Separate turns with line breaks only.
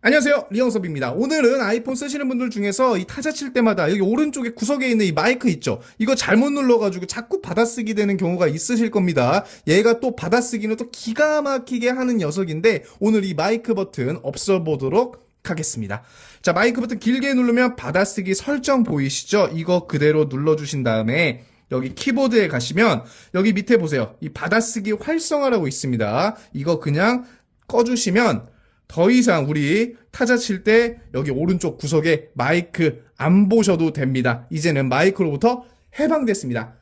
안녕하세요, 리영섭입니다. 오늘은 아이폰 쓰시는 분들 중에서 이 타자 칠 때마다 여기 오른쪽에 구석에 있는 이 마이크 있죠? 이거 잘못 눌러가지고 자꾸 받아쓰기 되는 경우가 있으실 겁니다. 얘가 또 받아쓰기는 또 기가 막히게 하는 녀석인데 오늘 이 마이크 버튼 없애보도록 하겠습니다. 자, 마이크 버튼 길게 누르면 받아쓰기 설정 보이시죠? 이거 그대로 눌러주신 다음에 여기 키보드에 가시면 여기 밑에 보세요. 이 받아쓰기 활성화라고 있습니다. 이거 그냥 꺼주시면 더 이상 우리 타자 칠 때 여기 오른쪽 구석에 마이크 안 보셔도 됩니다. 이제는 마이크로부터 해방됐습니다.